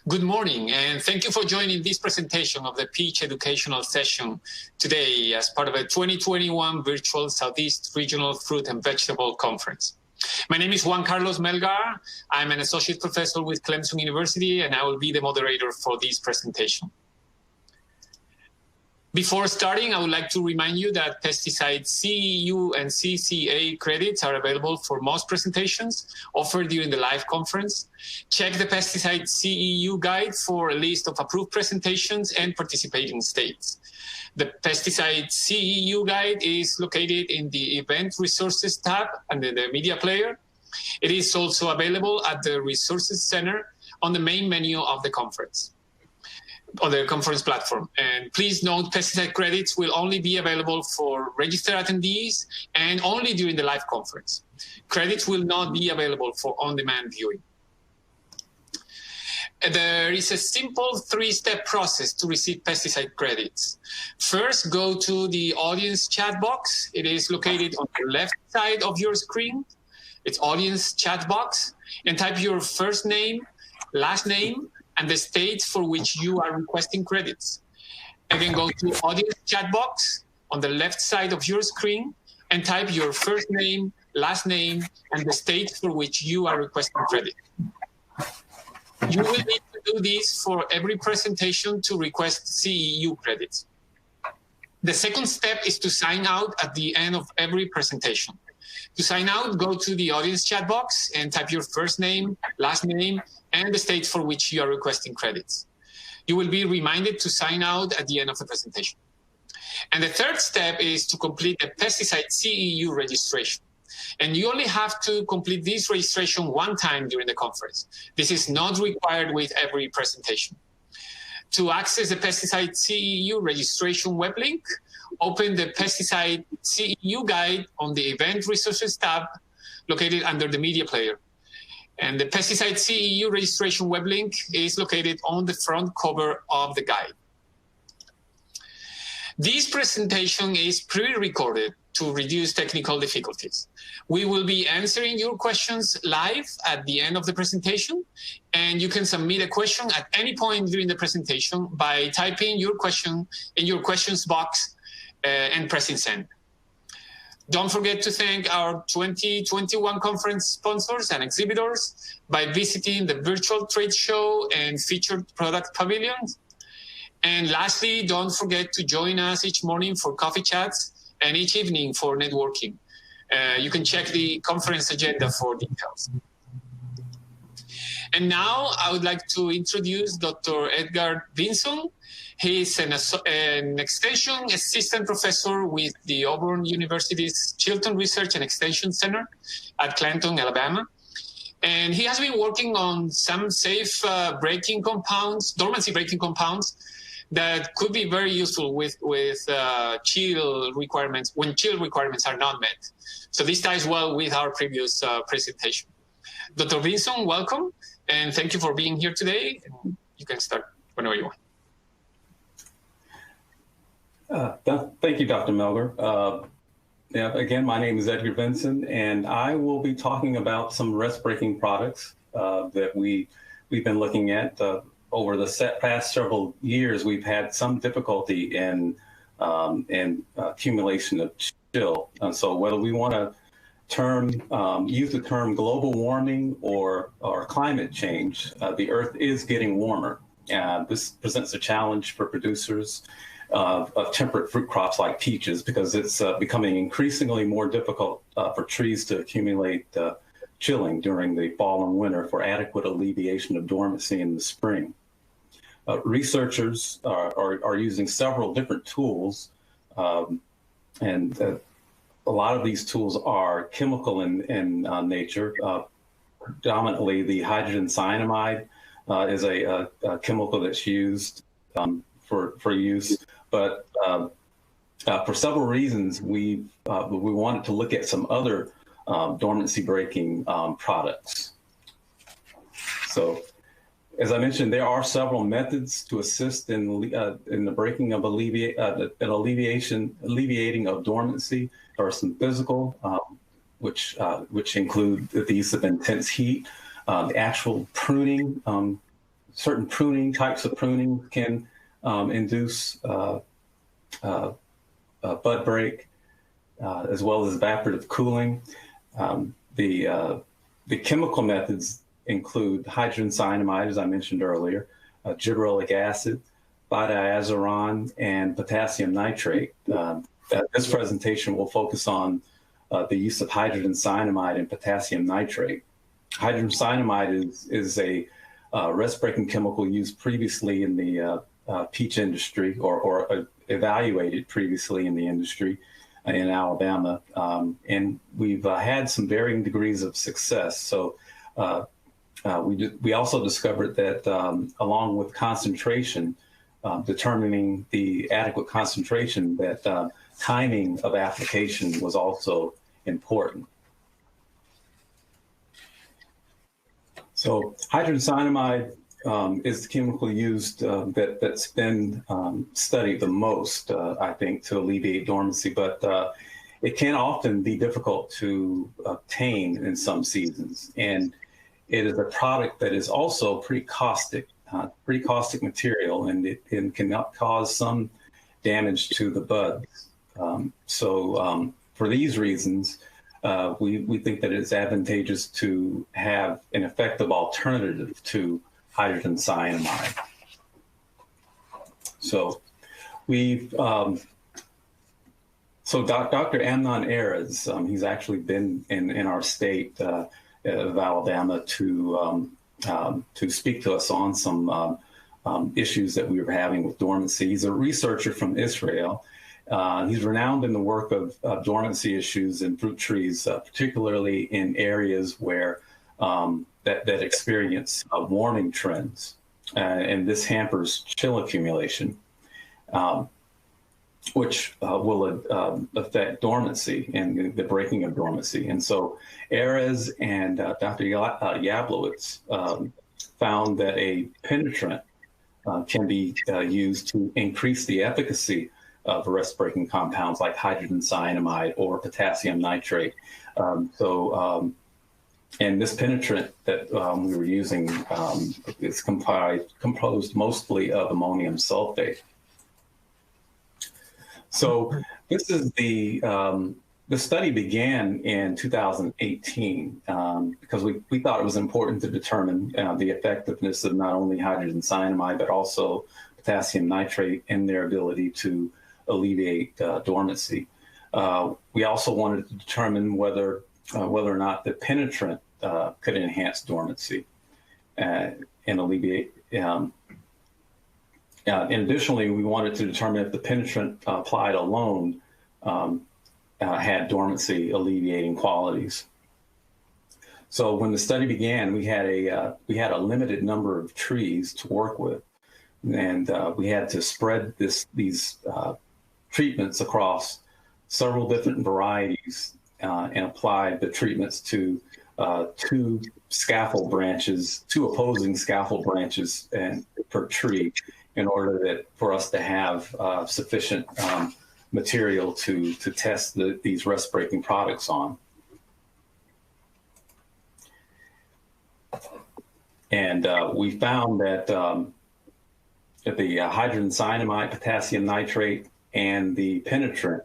Good morning, and thank you for joining this presentation of the Peach Educational Session today as part of a 2021 Virtual Southeast Regional Fruit and Vegetable Conference. My name is Juan Carlos Melgar. I'm an associate professor with Clemson University, and I will be the moderator for this presentation. Before starting, I would like to remind you that pesticide CEU and CCA credits are available for most presentations offered during the live conference. Check the pesticide CEU guide for a list of approved presentations and participating states. The pesticide CEU guide is located in the Event Resources tab under the Media Player. It is also available at the Resources Center on the main menu of the conference. On the conference platform. And please note, pesticide credits will only be available for registered attendees and only during the live conference. Credits will not be available for on-demand viewing. There is a simple three-step process to receive pesticide credits. First, go to the audience chat box. It is located on the left side of your screen. It's audience chat box, and type your first name, last name, and the state for which you are requesting credits. Again, go to audience chat box on the left side of your screen and type your first name, last name, and the state for which you are requesting credit. You will need to do this for every presentation to request CEU credits. The second step is to sign out at the end of every presentation. To sign out, go to the audience chat box and type your first name, last name, and the state for which you are requesting credits. You will be reminded to sign out at the end of the presentation. And the third step is to complete the pesticide CEU registration. And you only have to complete this registration one time during the conference. This is not required with every presentation. To access the pesticide CEU registration web link, open the pesticide CEU guide on the Event Resources tab located under the Media Player. And the pesticide CEU registration web link is located on the front cover of the guide. This presentation is pre-recorded to reduce technical difficulties. We will be answering your questions live at the end of the presentation, and you can submit a question at any point during the presentation by typing your question in your questions box and pressing send. Don't forget to thank our 2021 conference sponsors and exhibitors by visiting the virtual trade show and featured product pavilions. And lastly, don't forget to join us each morning for coffee chats and each evening for networking. You can check the conference agenda for details. And now I would like to introduce Dr. Edgar Vinson. He is an extension assistant professor with the Auburn University's Chilton Research and Extension Center at Clanton, Alabama. And he has been working on some safe breaking compounds, dormancy breaking compounds, that could be very useful with chill requirements, when chill requirements are not met. So this ties well with our previous presentation. Dr. Vinson, welcome, and thank you for being here today. You can start whenever you want. Thank you, Dr. Melgar. Again, my name is Edgar Vinson, and I will be talking about some rest-breaking products that we've been looking at. Over the past several years, we've had some difficulty in accumulation of chill. So whether we want to use the term global warming or climate change, the Earth is getting warmer. This presents a challenge for producers of temperate fruit crops like peaches, because it's becoming increasingly more difficult for trees to accumulate chilling during the fall and winter for adequate alleviation of dormancy in the spring. Researchers are using several different tools, and a lot of these tools are chemical in nature. Predominantly, the hydrogen cyanamide is a chemical that's used for use. But for several reasons, we wanted to look at some other dormancy breaking products. So, as I mentioned, there are several methods to assist in the breaking of alleviating of dormancy. There are some physical, which include the use of intense heat, the actual pruning certain types of pruning can induce bud break, as well as evaporative cooling. The chemical methods include hydrogen cyanamide, as I mentioned earlier, gibberellic acid, thiazoram, and potassium nitrate. This presentation will focus on the use of hydrogen cyanamide and potassium nitrate. Hydrogen cyanamide is a rust-breaking chemical used previously in the peach industry, or evaluated previously in the industry in Alabama, and we've had some varying degrees of success. So we also discovered that along with concentration, determining the adequate concentration, that timing of application was also important. So hydrogen cyanamide is the chemical used that's been studied the most, I think, to alleviate dormancy, but it can often be difficult to obtain in some seasons. And it is a product that is also pretty caustic material, and it can cause some damage to the buds. So for these reasons, we think that it's advantageous to have an effective alternative to hydrogen cyanamide. So Dr. Amnon Erez, he's actually been in our state of Alabama to speak to us on some issues that we were having with dormancy. He's a researcher from Israel. He's renowned in the work of dormancy issues in fruit trees, particularly in areas where that experience warming trends, and this hampers chill accumulation, which will affect dormancy and the breaking of dormancy. And so Erez and Dr. Yablowitz found that a penetrant can be used to increase the efficacy of rust-breaking compounds like hydrogen cyanamide or potassium nitrate. And this penetrant that we were using is composed mostly of ammonium sulfate. So this is the study began in 2018 because we thought it was important to determine the effectiveness of not only hydrogen cyanamide, but also potassium nitrate and their ability to alleviate dormancy. We also wanted to determine whether or not the penetrant could enhance dormancy and alleviate. And additionally, we wanted to determine if the penetrant applied alone had dormancy alleviating qualities. So when the study began, we had a limited number of trees to work with, and we had to spread these treatments across several different varieties and apply the treatments to two opposing scaffold branches per tree, in order for us to have sufficient material to test these rust-breaking products on. And we found that the hydrogen cyanamide, potassium nitrate, and the penetrant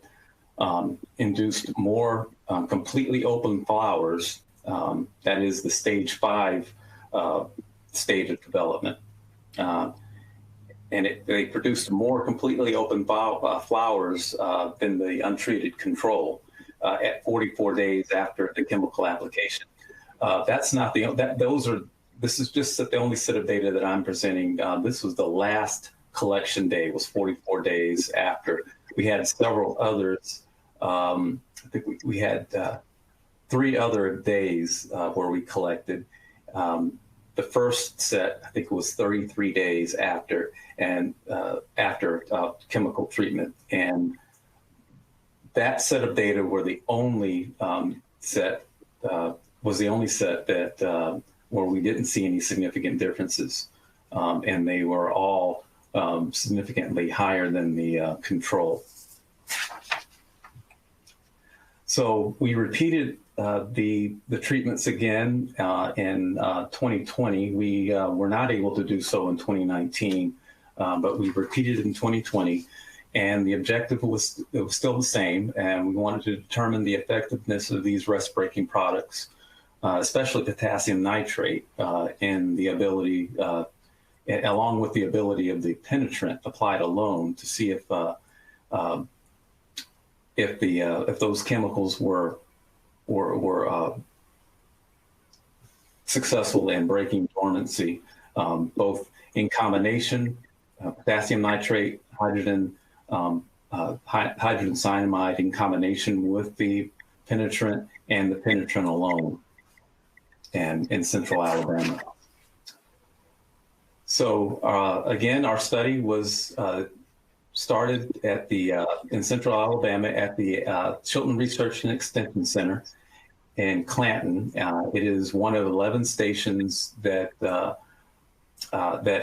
induced more completely open flowers. That is the stage 5 stage of development. And they produced more completely open flowers than the untreated control at 44 days after the chemical application. That's not this is just the only set of data that I'm presenting. This was the last collection day, was 44 days after. We had several others. I think we had 3 other days where we collected. The first set, I think it was 33 days after, and after chemical treatment. And that set of data were the only set that where we didn't see any significant differences. And they were all significantly higher than the control. So we repeated the treatments again in 2020. We were not able to do so in 2019, but we repeated it in 2020. And the objective was still the same, and we wanted to determine the effectiveness of these rest-breaking products, especially potassium nitrate, and the ability, along with the ability of the penetrant applied alone, to see if those chemicals were successful in breaking dormancy, both in combination, potassium nitrate, hydrogen cyanamide in combination with the penetrant, and the penetrant alone, and in central Alabama. So again, our study was started at in central Alabama at the Chilton Research and Extension Center in Clanton. It is one of 11 stations that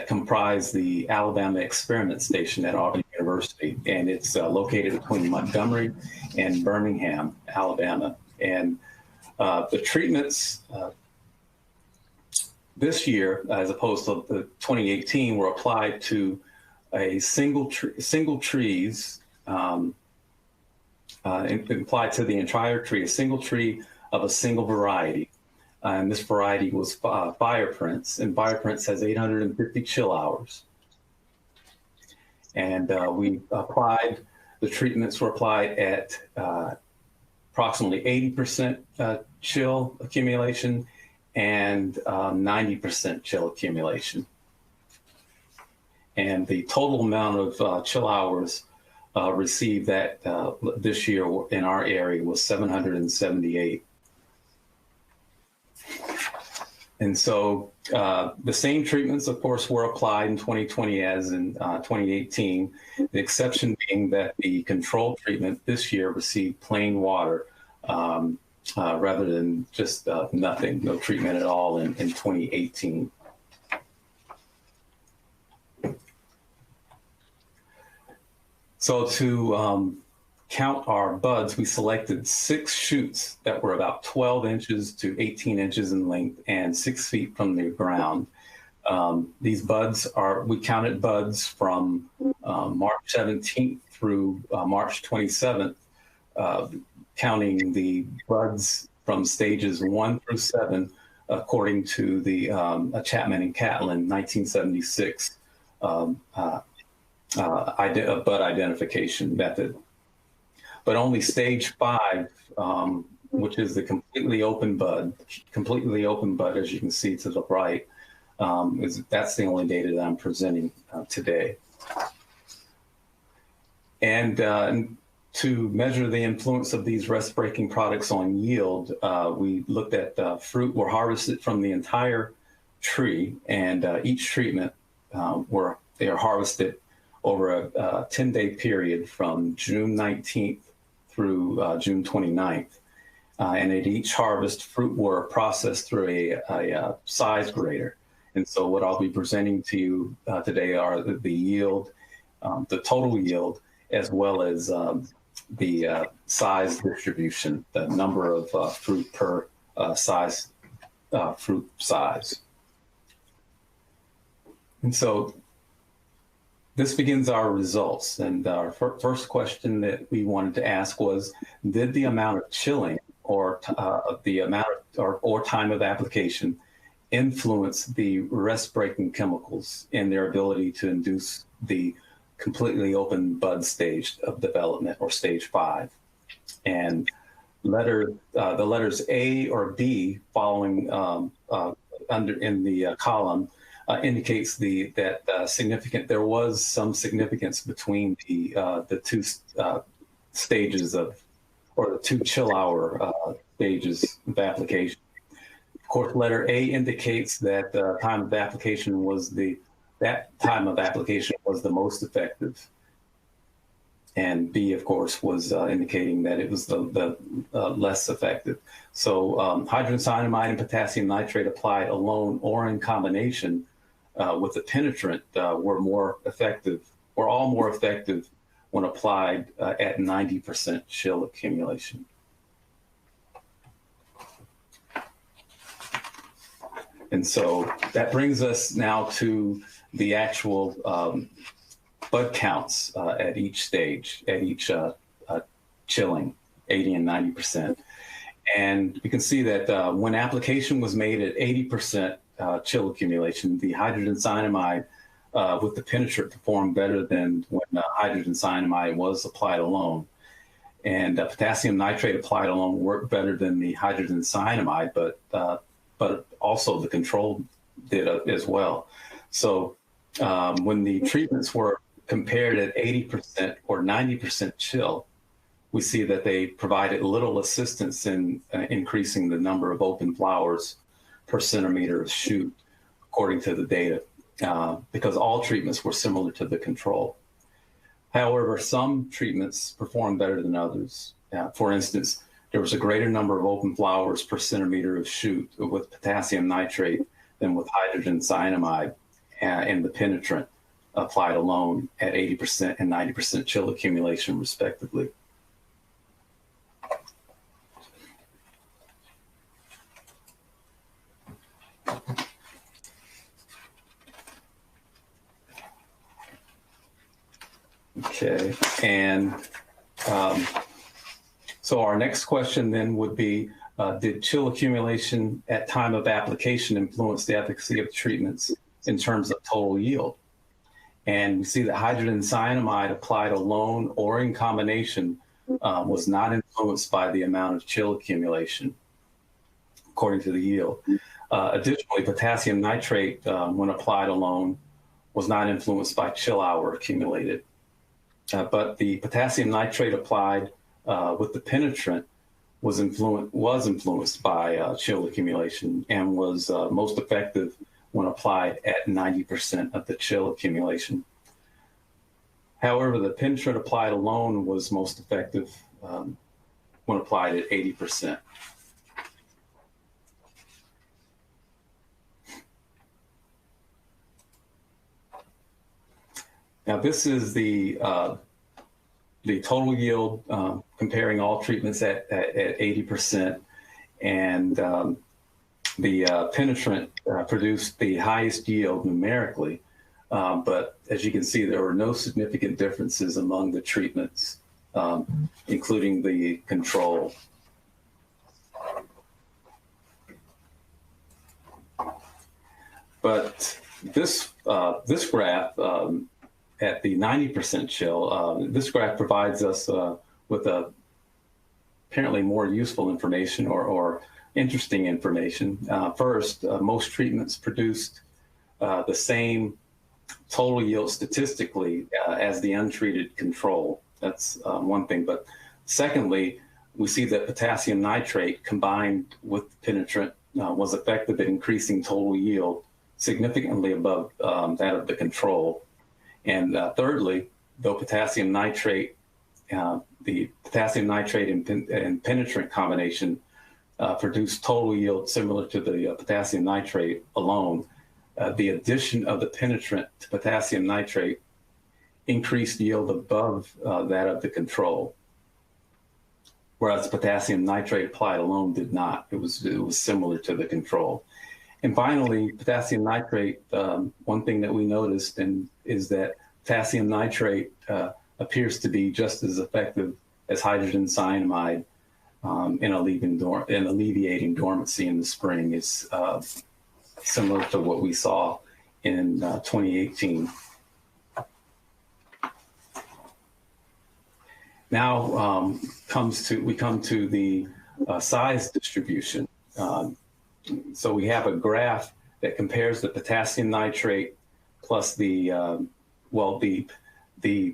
comprise the Alabama Experiment Station at Auburn University, and it's located between Montgomery and Birmingham, Alabama. And the treatments this year, as opposed to the 2018, were applied to a single trees, applied to the entire tree, a single tree of a single variety. And this variety was Fire Prince, and Fire Prince has 850 chill hours. And we applied, the treatments were applied at approximately 80% chill accumulation and 90% chill accumulation. And the total amount of chill hours received that this year in our area was 778. And so the same treatments, of course, were applied in 2020 as in 2018, the exception being that the control treatment this year received plain water rather than just nothing, no treatment at all in 2018. So to count our buds, we selected 6 shoots that were about 12 inches to 18 inches in length and 6 feet from the ground. These buds we counted buds from March 17th through March 27th, counting the buds from stages 1 through 7, according to the Chapman and Catlin 1976 bud identification method. But only stage 5, which is the completely open bud, as you can see to the right, that's the only data that I'm presenting today. And to measure the influence of these rest-breaking products on yield, we looked at fruit were harvested from the entire tree, and each treatment they are harvested over a 10-day period from June 19th through June 29th. And at each harvest, fruit were processed through a size grader. And so what I'll be presenting to you today are the yield, the total yield, as well as the size distribution, the number of fruit per fruit size. And so this begins our results. And our first question that we wanted to ask was, did the amount of chilling or the amount or time of application influence the rest-breaking chemicals in their ability to induce the completely open bud stage of development, or stage 5? And the letters A or B following in the column indicates that there was some significance between the 2 stages or the 2 chill hour stages of application. Of course, letter A indicates that the time of application was the most effective, and B, of course, was indicating that it was the less effective. So hydrogen cyanamide and potassium nitrate applied alone or in combination with the penetrant were all more effective when applied at 90% chill accumulation. And so that brings us now to the actual bud counts at each stage, at each chilling, 80 and 90%. And we can see that when application was made at 80% chill accumulation, the hydrogen cyanamide with the penetrant performed better than when hydrogen cyanamide was applied alone. And potassium nitrate applied alone worked better than the hydrogen cyanamide, but also the control did as well. So when the treatments were compared at 80% or 90% chill, we see that they provided little assistance in increasing the number of open flowers per centimeter of shoot, according to the data, because all treatments were similar to the control. However, some treatments performed better than others. For instance, there was a greater number of open flowers per centimeter of shoot with potassium nitrate than with hydrogen cyanamide and the penetrant applied alone at 80% and 90% chill accumulation, respectively. Okay, and so our next question then would be, did chill accumulation at time of application influence the efficacy of treatments in terms of total yield? And we see that hydrogen cyanamide applied alone or in combination was not influenced by the amount of chill accumulation, according to the yield. Additionally, potassium nitrate, when applied alone, was not influenced by chill hour accumulated. But the potassium nitrate applied with the penetrant was influenced by chill accumulation and was most effective when applied at 90% of the chill accumulation. However, the penetrant applied alone was most effective when applied at 80%. Now, this is the total yield comparing all treatments at 80%, and the penetrant produced the highest yield numerically, but as you can see, there were no significant differences among the treatments, including the control. But this graph at the 90% chill, this graph provides us with apparently more useful information or interesting information. First, most treatments produced the same total yield statistically as the untreated control. That's one thing. But secondly, we see that potassium nitrate combined with penetrant was effective at increasing total yield significantly above that of the control. And thirdly, though potassium nitrate, the potassium nitrate and penetrant combination produced total yield similar to the potassium nitrate alone, the addition of the penetrant to potassium nitrate increased yield above that of the control, whereas potassium nitrate applied alone did not. It was similar to the control. And finally, potassium nitrate, one thing that we noticed is that potassium nitrate appears to be just as effective as hydrogen cyanamide in alleviating dormancy in the spring. Is similar to what we saw in 2018. Now we come to the size distribution. So we have a graph that compares the potassium nitrate plus the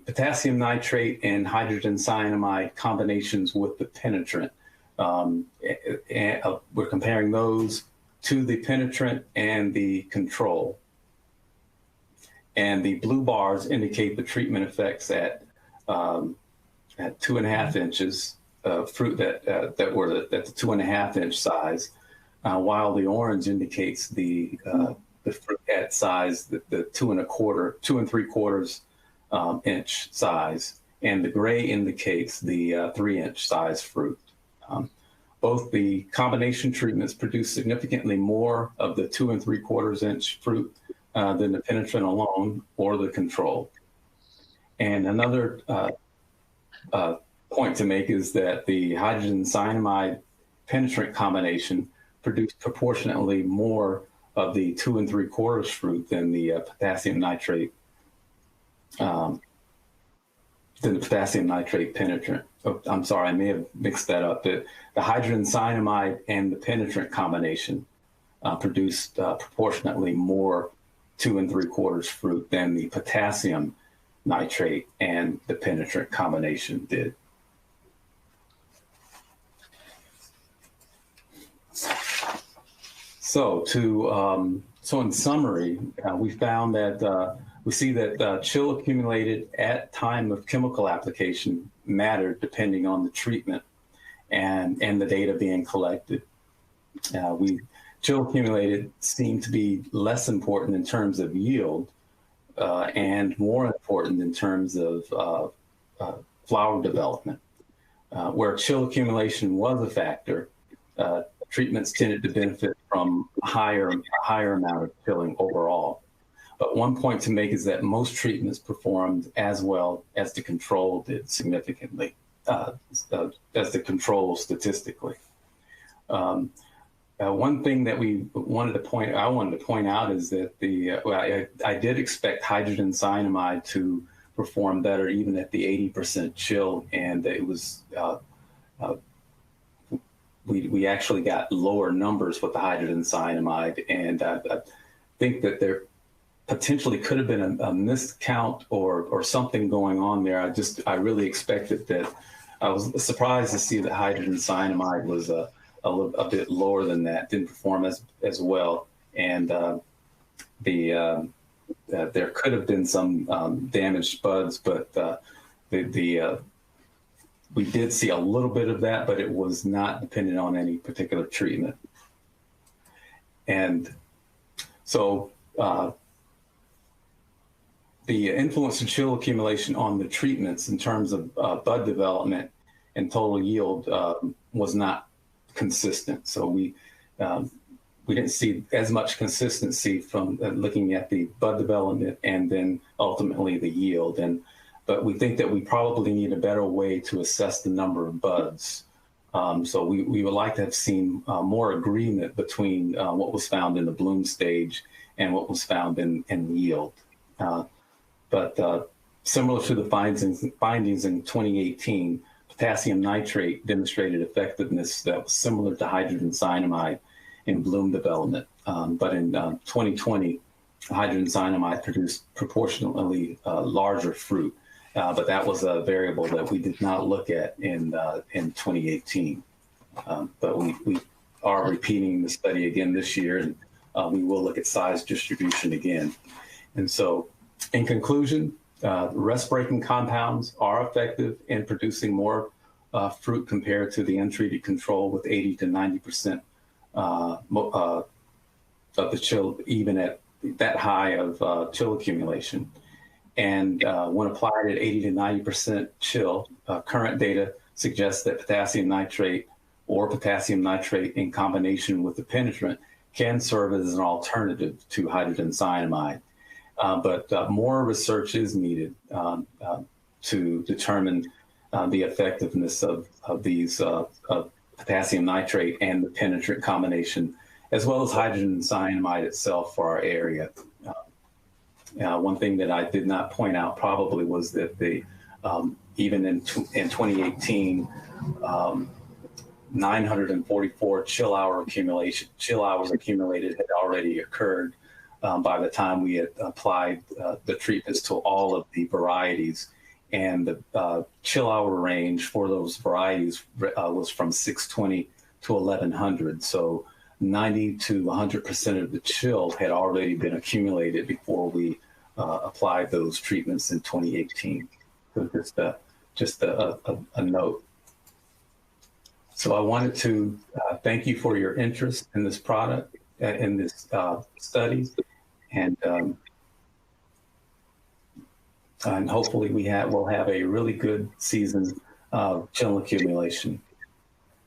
potassium nitrate and hydrogen cyanamide combinations with the penetrant. We're comparing those to the penetrant and the control. And the blue bars indicate the treatment effects at 2.5 inches of fruit that were at the 2.5 inch size. While the orange indicates the fruit at size, the 2 3/4 inch size, and the gray indicates the 3 inch size fruit. both the combination treatments produce significantly more of the 2 3/4 inch fruit than the penetrant alone or the control. And another point to make is that the hydrogen cyanamide penetrant combination produced proportionately more of the 2 3/4 fruit than the potassium nitrate penetrant. Oh, I'm sorry, I may have mixed that up. The hydrogen cyanamide and the penetrant combination produced proportionately more 2 3/4 fruit than the potassium nitrate and the penetrant combination did. So in summary, we found that we see that chill accumulated at time of chemical application mattered depending on the treatment and the data being collected. Chill accumulated seemed to be less important in terms of yield and more important in terms of flower development. Where chill accumulation was a factor, treatments tended to benefit from a higher amount of chilling overall. But one point to make is that most treatments performed as well as the control did significantly, as the control statistically. One thing that I wanted to point out is that I did expect hydrogen cyanamide to perform better even at the 80% chill, and it was we actually got lower numbers with the hydrogen cyanamide, and I think that there potentially could have been a miscount or something going on there. I really expected that. I was surprised to see that hydrogen cyanamide was a bit lower than that, didn't perform as well, and there could have been some damaged buds, but we did see a little bit of that, but it was not dependent on any particular treatment. And so the influence of chill accumulation on the treatments in terms of bud development and total yield was not consistent. So we didn't see as much consistency from looking at the bud development and then ultimately the yield. But we think that we probably need a better way to assess the number of buds. So we would like to have seen more agreement between what was found in the bloom stage and what was found in yield. But similar to the findings in 2018, potassium nitrate demonstrated effectiveness that was similar to hydrogen cyanamide in bloom development. But in 2020, hydrogen cyanamide produced proportionally larger fruit. But that was a variable that we did not look at in 2018. But we are repeating the study again this year, and we will look at size distribution again. And so, in conclusion, rest-breaking compounds are effective in producing more fruit compared to the untreated control, with 80 to 90% of the chill, even at that high of chill accumulation. And when applied at 80 to 90% chill, current data suggests that potassium nitrate or potassium nitrate in combination with the penetrant can serve as an alternative to hydrogen cyanamide. But more research is needed to determine the effectiveness of these potassium nitrate and the penetrant combination, as well as hydrogen cyanamide itself for our area. One thing that I did not point out probably was that even in 2018, 944 chill hours accumulated had already occurred by the time we had applied the treatments to all of the varieties. And the chill hour range for those varieties was from 620 to 1100. So 90 to 100% of the chill had already been accumulated before we applied those treatments in 2018. So just a note. So I wanted to thank you for your interest in this product, in this study, and hopefully we'll have a really good season of chill accumulation.